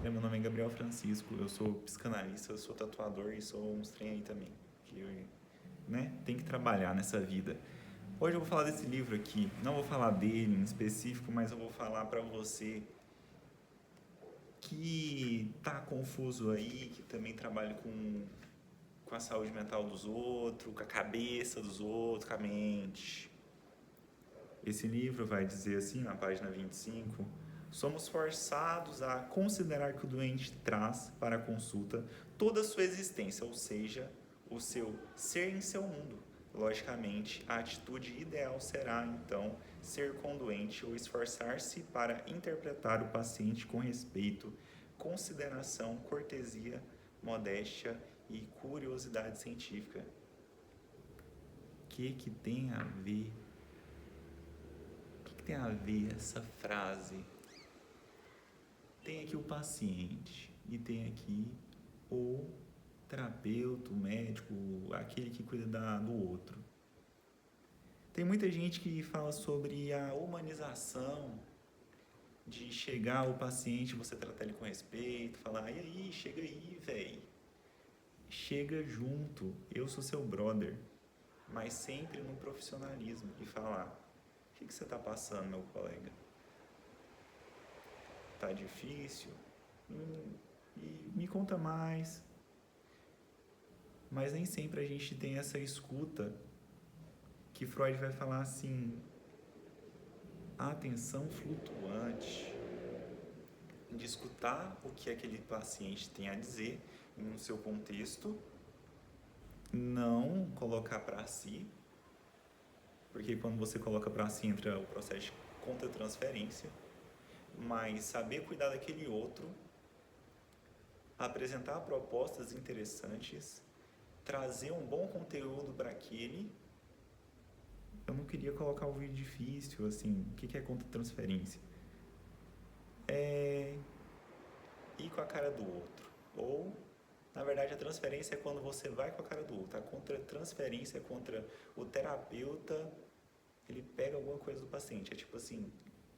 Meu nome é Gabriel Francisco, eu sou psicanalista, eu sou tatuador e sou uns trem aí também, que né, tem que trabalhar nessa vida. Hoje eu vou falar desse livro aqui, não vou falar dele em específico, mas eu vou falar para você que tá confuso aí, que também trabalha com a saúde mental dos outros, com a cabeça dos outros, com a mente. Esse livro vai dizer assim, na página 25, somos forçados a considerar que o doente traz para a consulta toda a sua existência, ou seja, o seu ser em seu mundo. Logicamente, a atitude ideal será, então, ser com o doente ou esforçar-se para interpretar o paciente com respeito, consideração, cortesia, modéstia e curiosidade científica. O que tem a ver? O que tem a ver essa frase? Tem aqui o paciente e tem aqui o terapeuta, o médico, aquele que cuida do outro. Tem muita gente que fala sobre a humanização de chegar ao paciente, você tratar ele com respeito, falar, e aí, chega aí, véi. Chega junto, eu sou seu brother. Mas sempre no profissionalismo e falar, o que você está passando, meu colega? Tá difícil? E me conta mais. Mas nem sempre a gente tem essa escuta que Freud vai falar assim, a atenção flutuante, de escutar o que aquele paciente tem a dizer no seu contexto, não colocar para si, porque quando você coloca para si entra o processo de contra-transferência, mas saber cuidar daquele outro, apresentar propostas interessantes, trazer um bom conteúdo para aquele. Eu não queria colocar o vídeo difícil, assim, o que é contra-transferência? É ir com a cara do outro. Ou, na verdade, a transferência é quando você vai com a cara do outro. A contra-transferência é contra o terapeuta, ele pega alguma coisa do paciente. É tipo assim,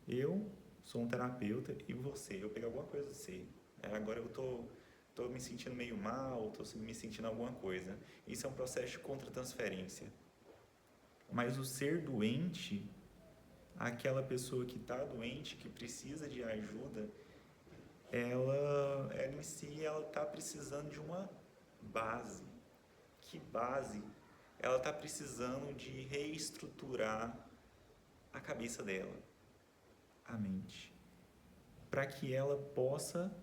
eu sou um terapeuta e você, eu pego alguma coisa de você. Agora eu tô me sentindo meio mal, tô me sentindo alguma coisa. Isso é um processo de contra-transferência. Mas o ser doente, aquela pessoa que está doente, que precisa de ajuda, ela em si, ela está precisando de uma base. Que base? Ela está precisando de reestruturar a cabeça dela, a mente, para que ela possa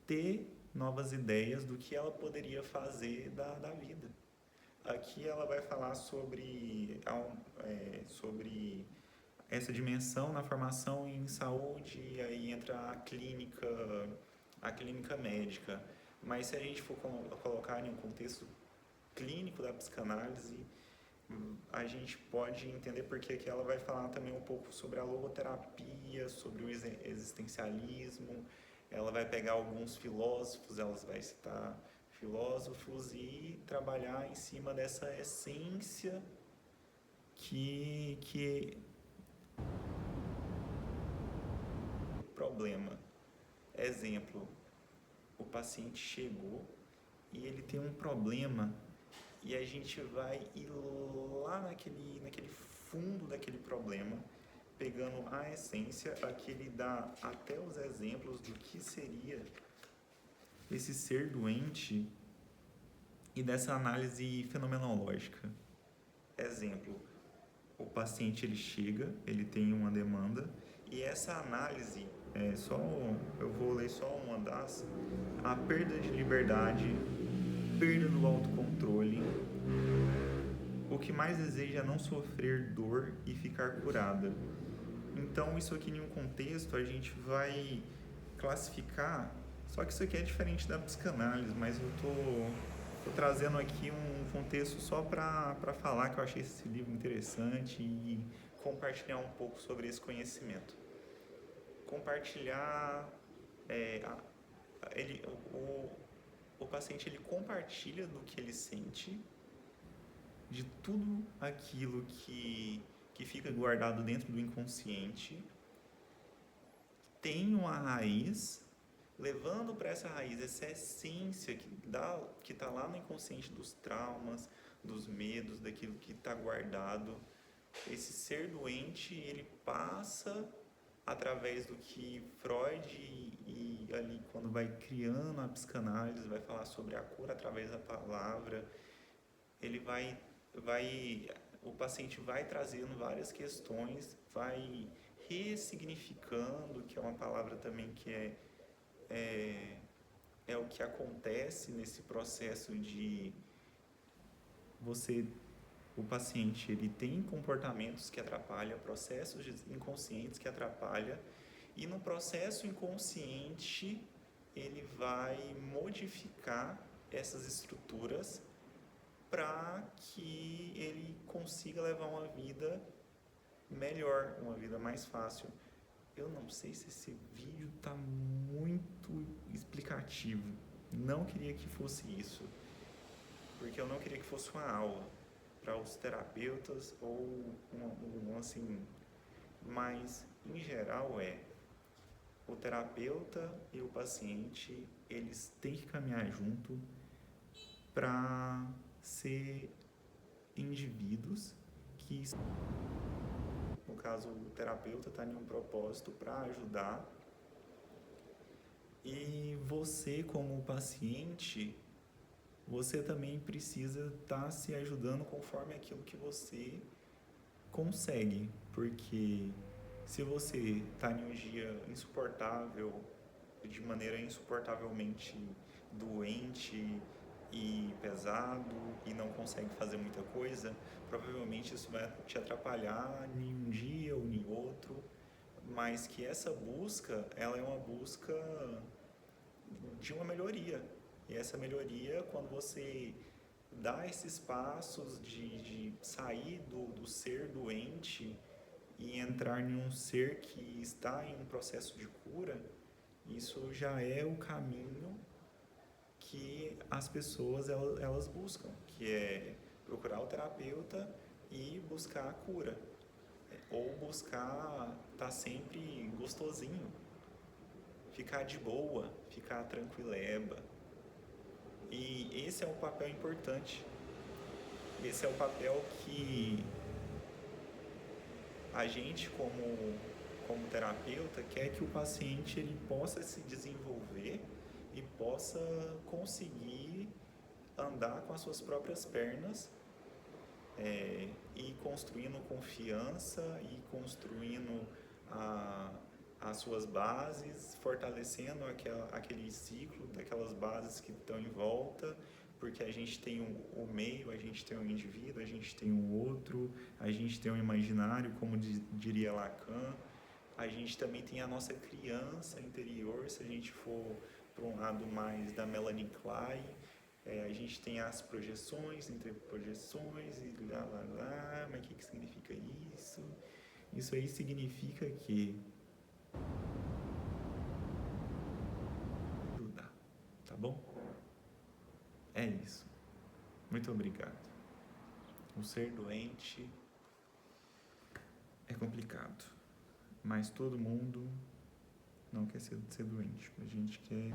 ter novas ideias do que ela poderia fazer da vida. Aqui ela vai falar sobre essa dimensão na formação em saúde, e aí entra a clínica médica. Mas se a gente for colocar em um contexto clínico da psicanálise, a gente pode entender porque aqui ela vai falar também um pouco sobre a logoterapia, sobre o existencialismo, ela vai pegar alguns filósofos, ela vai citar filósofos e trabalhar em cima dessa essência que problema. Exemplo, o paciente chegou e ele tem um problema e a gente vai ir lá naquele fundo daquele problema, pegando a essência, aqui ele dá até os exemplos do que seria esse ser doente e dessa análise fenomenológica. Exemplo, o paciente ele chega, ele tem uma demanda e essa análise, eu vou ler só uma das, a perda de liberdade, perda do autocontrole, o que mais deseja é não sofrer dor e ficar curada. Então isso aqui em um contexto a gente vai classificar, só que isso aqui é diferente da psicanálise, mas eu tô trazendo aqui um contexto só para falar que eu achei esse livro interessante e compartilhar um pouco sobre esse conhecimento. Compartilhar, ele, o paciente ele compartilha do que ele sente, de tudo aquilo que fica guardado dentro do inconsciente, tem uma raiz, levando para essa raiz, essa essência que está lá no inconsciente dos traumas, dos medos, daquilo que está guardado. Esse ser doente, ele passa através do que Freud e ali quando vai criando a psicanálise, vai falar sobre a cura através da palavra, ele o paciente vai trazendo várias questões, vai ressignificando, que é uma palavra também que é o que acontece nesse processo de o paciente, ele tem comportamentos que atrapalham, processos inconscientes que atrapalham, e no processo inconsciente ele vai modificar essas estruturas para que ele consiga levar uma vida melhor, uma vida mais fácil. Eu não sei se esse vídeo está muito explicativo. Não queria que fosse isso, porque eu não queria que fosse uma aula para os terapeutas ou assim, mas em geral o terapeuta e o paciente, eles têm que caminhar junto para ser indivíduos que, no caso, o terapeuta está em um propósito para ajudar, e você, como paciente, você também precisa estar se ajudando conforme aquilo que você consegue, porque se você está em um dia insuportável, de maneira insuportavelmente doente e pesado e não consegue fazer muita coisa, provavelmente isso vai te atrapalhar em um dia ou em outro, mas que essa busca, ela é uma busca de uma melhoria. E essa melhoria, quando você dá esses passos de sair do ser doente e entrar em um ser que está em um processo de cura, isso já é o caminho que as pessoas elas buscam, que é procurar o terapeuta e buscar a cura, ou buscar estar sempre gostosinho, ficar de boa, ficar tranquileba. E esse é um papel importante. Esse é o papel que a gente, como terapeuta, quer que o paciente ele possa se desenvolver e possa conseguir andar com as suas próprias pernas, e construindo confiança e construindo as suas bases, fortalecendo aquele ciclo daquelas bases que estão em volta, porque a gente tem o meio, a gente tem o indivíduo, a gente tem o outro, a gente tem o imaginário, como diria Lacan, a gente também tem a nossa criança interior, se a gente for para um lado mais da Melanie Klein, a gente tem as projeções, entre projeções e lá, mas o que significa isso? Isso aí significa que ajudar, tá bom? É isso. Muito obrigado. O ser doente é complicado, mas todo mundo não quer ser doente. A gente quer